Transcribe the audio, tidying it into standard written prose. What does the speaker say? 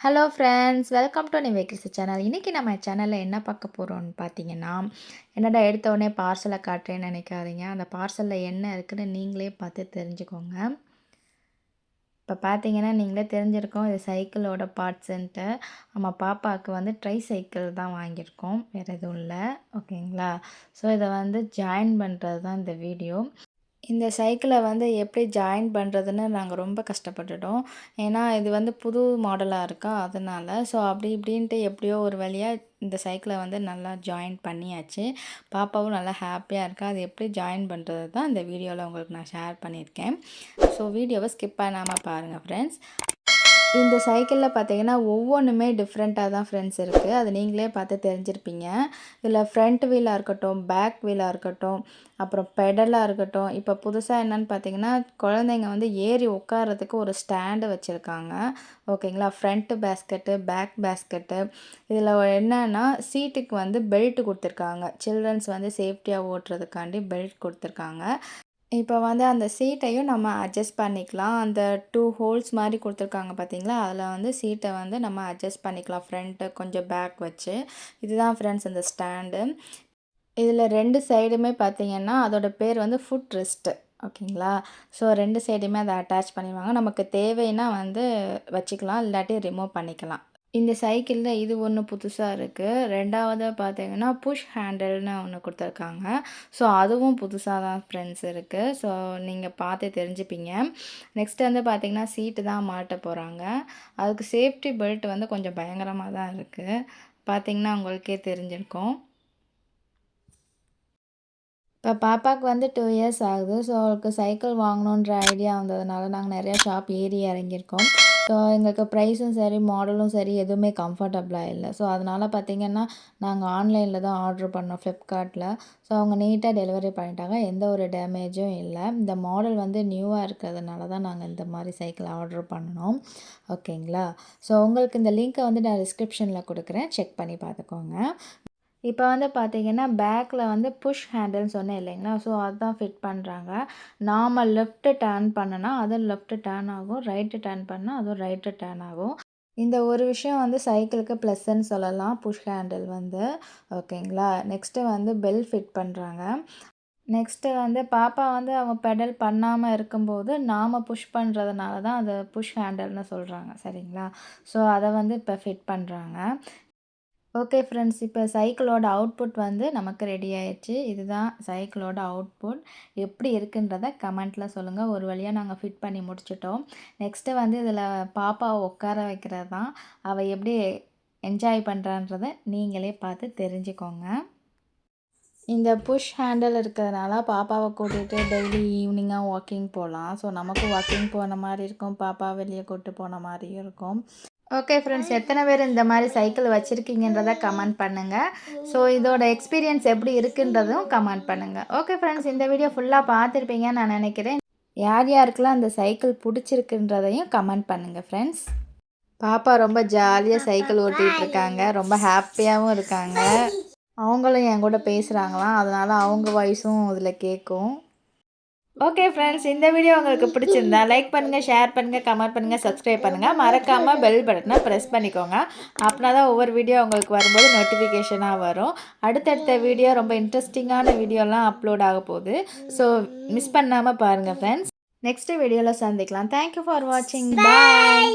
Hello friends, welcome to நிவேகிஸ் channel. இன்றைக்கி நம்ம சேனலில் என்ன பார்க்க போகிறோம்னு பார்த்தீங்கன்னா, என்னடா எடுத்த உடனே பார்சலை காட்டுறேன்னு நினைக்காதீங்க. அந்த பார்சலில் என்ன இருக்குன்னு நீங்களே பார்த்து தெரிஞ்சுக்கோங்க. இப்போ பார்த்தீங்கன்னா நீங்களே தெரிஞ்சிருக்கோம், இது சைக்கிளோட பார்ட்ஸுன்ட்டு. நம்ம பாப்பாவுக்கு வந்து ட்ரை சைக்கிள் தான் வாங்கியிருக்கோம், வேறு எதுவும் இல்லை. ஓகேங்களா? ஸோ இதை வந்து ஜாயின் பண்ணுறது தான் இந்த வீடியோ. இந்த சைக்கிளை வந்து எப்படி ஜாயின் பண்ணுறதுன்னு நாங்கள் ரொம்ப கஷ்டப்பட்டுட்டோம். ஏன்னா இது வந்து புது மாடலாக இருக்கா, அதனால். ஸோ அப்படி இப்படின்ட்டு எப்படியோ ஒரு வழியாக இந்த சைக்கிளை வந்து நல்லா ஜாயின் பண்ணியாச்சு. பாப்பாவும் நல்லா ஹாப்பியாக இருக்கா. அது எப்படி ஜாயின் பண்ணுறது தான் இந்த வீடியோவில் உங்களுக்கு நான் ஷேர் பண்ணியிருக்கேன். ஸோ வீடியோவை ஸ்கிப் பண்ணாமல் பாருங்கள் ஃப்ரெண்ட்ஸ். இந்த சைக்கிளில் பார்த்தீங்கன்னா ஒவ்வொன்றுமே டிஃப்ரெண்ட்டாக தான் ஃப்ரெண்ட்ஸ் இருக்குது. அது நீங்களே பார்த்து தெரிஞ்சிருப்பீங்க. இதில் ஃப்ரண்ட் வீலாக இருக்கட்டும், பேக் வீலாக இருக்கட்டும், அப்புறம் பெடலாக இருக்கட்டும். இப்போ புதுசாக என்னென்னு பார்த்தீங்கன்னா, குழந்தைங்க வந்து ஏறி உட்காரத்துக்கு ஒரு ஸ்டாண்டு வச்சுருக்காங்க. ஓகேங்களா? Front basket, back basket. இதில் என்னென்னா சீட்டுக்கு வந்து பெல்ட் கொடுத்துருக்காங்க. சில்ட்ரன்ஸ் வந்து சேஃப்டியாக ஓட்டுறதுக்காண்டி பெல்ட் கொடுத்துருக்காங்க. இப்போ வந்து அந்த சீட்டையும் நம்ம அட்ஜஸ்ட் பண்ணிக்கலாம். அந்த 2 ஹோல்ஸ் மாதிரி கொடுத்துருக்காங்க பார்த்தீங்களா, அதில் வந்து சீட்டை வந்து நம்ம அட்ஜஸ்ட் பண்ணிக்கலாம், ஃப்ரண்ட்டு கொஞ்சம் பேக் வச்சு. இதுதான் ஃப்ரெண்ட்ஸ் இந்த ஸ்டாண்டு. இதில் 2 சைடுமே பார்த்தீங்கன்னா அதோட பேர் வந்து ஃபுட் ரெஸ்ட்டு. ஓகேங்களா? ஸோ 2 சைடுமே அதை அட்டாச் பண்ணிடுவாங்க. நமக்கு தேவைன்னா வந்து வச்சுக்கலாம், இல்லாட்டி ரிமூவ் பண்ணிக்கலாம். இந்த சைக்கிளில் இது ஒன்று புதுசாக இருக்குது. 2வது பார்த்தீங்கன்னா புஷ் ஹேண்டில்னு ஒன்று கொடுத்துருக்காங்க. ஸோ அதுவும் புதுசாக தான் ஃப்ரெண்ட்ஸ் இருக்குது. ஸோ நீங்கள் பார்த்து தெரிஞ்சுப்பீங்க. நெக்ஸ்ட்டு வந்து பார்த்திங்கன்னா சீட்டு தான் மாட்ட போகிறாங்க. அதுக்கு சேஃப்டி பெல்ட் வந்து கொஞ்சம் பயங்கரமாக தான் இருக்குது. பார்த்திங்கன்னா உங்களுக்கே தெரிஞ்சிருக்கும். இப்போ பாப்பாவுக்கு வந்து 2 இயர்ஸ் ஆகுது. ஸோ அவளுக்கு சைக்கிள் வாங்கணுன்ற ஐடியா வந்ததுனால நாங்கள் நிறையா ஷாப் ஏறி இறங்கியிருக்கோம். ஸோ எங்களுக்கு ப்ரைஸும் சரி, மாடலும் சரி எதுவுமே கம்ஃபர்டபுளாக இல்லை. ஸோ அதனால் பார்த்திங்கன்னா நாங்கள் ஆன்லைனில் தான் ஆர்டர் பண்ணோம், ஃப்ளிப்கார்ட்டில். ஸோ அவங்க நீட்டாக டெலிவரி பண்ணிட்டாங்க, எந்த ஒரு டேமேஜும் இல்லை. இந்த மாடல் வந்து நியூவாக இருக்கிறதுனால தான் நாங்கள் இந்த மாதிரி சைக்கிள் ஆர்டர் பண்ணோம். ஓகேங்களா? ஸோ உங்களுக்கு இந்த லிங்க்கை வந்து நான் டிஸ்கிரிப்ஷனில் கொடுக்குறேன், செக் பண்ணி பார்த்துக்கோங்க. இப்போ வந்து பார்த்திங்கன்னா பேக்கில் வந்து புஷ் ஹேண்டில்னு சொன்னேன் இல்லைங்களா? ஸோ அதுதான் ஃபிட் பண்ணுறாங்க. நாம லெஃப்ட்டு டர்ன் பண்ணனா அதுவும் லெஃப்ட்டு டர்ன் ஆகும், ரைட்டு டர்ன் பண்ணால் அதுவும் ரைட்டு டர்ன் ஆகும். இந்த ஒரு விஷயம் வந்து சைக்கிளுக்கு ப்ளஸ்ன்னு சொல்லலாம், புஷ் ஹேண்டில் வந்து. ஓகேங்களா? நெக்ஸ்ட்டு வந்து பெல் ஃபிட் பண்ணுறாங்க. நெக்ஸ்ட்டு வந்து பாப்பா வந்து அவங்க பெடல் பண்ணாமல் இருக்கும்போது நாம் புஷ் பண்ணுறதுனால தான் அதை புஷ் ஹேண்டில்னு சொல்கிறாங்க. சரிங்களா? ஸோ அதை வந்து இப்போ ஃபிட் பண்ணுறாங்க. ஓகே ஃப்ரெண்ட்ஸ், இப்போ சைக்கிளோட அவுட்புட் வந்து நமக்கு ரெடி ஆயிடுச்சு. இதுதான் சைக்கிளோட அவுட்புட். எப்படி இருக்குன்றத கமெண்ட்டில் சொல்லுங்கள். ஒரு வழியாக நாங்கள் ஃபிட் பண்ணி முடிச்சிட்டோம். நெக்ஸ்ட்டு வந்து இதில் பாப்பாவை உட்கார வைக்கிறது தான். அவள் எப்படி என்ஜாய் பண்ணுறான்றதை நீங்களே பார்த்து தெரிஞ்சுக்கோங்க. இந்த புஷ் ஹேண்டில் இருக்கிறதுனால பாப்பாவை கூட்டிகிட்டு டெய்லி ஈவினிங்காக வாக்கிங் போகலாம். ஸோ நமக்கும் வாக்கிங் போன மாதிரி இருக்கும், பாப்பா வெளியே கூப்பிட்டு போன மாதிரியும் இருக்கும். ஓகே ஃப்ரெண்ட்ஸ், எத்தனை பேர் இந்த மாதிரி சைக்கிள் வச்சுருக்கீங்கன்றதை கமெண்ட் பண்ணுங்கள். ஸோ இதோட எக்ஸ்பீரியன்ஸ் எப்படி இருக்குன்றதும் கமெண்ட் பண்ணுங்கள். ஓகே ஃப்ரெண்ட்ஸ், இந்த வீடியோ ஃபுல்லாக பார்த்துருப்பீங்கன்னு நான் நினைக்கிறேன். யார் யாருக்கெல்லாம் அந்த சைக்கிள் பிடிச்சிருக்குன்றதையும் கமெண்ட் பண்ணுங்கள் ஃப்ரெண்ட்ஸ். பாப்பா ரொம்ப ஜாலியாக சைக்கிள் ஓட்டிகிட்டு இருக்காங்க, ரொம்ப ஹாப்பியாகவும் இருக்காங்க. அவங்களும் என் கூட பேசுகிறாங்களாம், அதனால் அவங்க வாய்ஸும் இதில் கேட்கும். ஓகே ஃப்ரெண்ட்ஸ், இந்த வீடியோ உங்களுக்கு பிடிச்சிருந்தா லைக் பண்ணுங்கள், ஷேர் பண்ணுங்கள், கமெண்ட் பண்ணுங்கள், சப்ஸ்கிரைப் பண்ணுங்கள். மறக்காமல் பெல் பட்டனை ப்ரெஸ் பண்ணிக்கோங்க. அப்படின்னா தான் ஒவ்வொரு வீடியோ உங்களுக்கு வரும்போது நோட்டிஃபிகேஷனாக வரும். அடுத்தடுத்த வீடியோ ரொம்ப இன்ட்ரெஸ்டிங்கான வீடியோலாம் அப்லோட் ஆக போகுது. ஸோ மிஸ் பண்ணாமல் பாருங்கள் ஃப்ரெண்ட்ஸ். நெக்ஸ்ட் வீடியோவில் சந்திக்கலாம். தேங்க்யூ ஃபார் வாட்சிங். பாய்.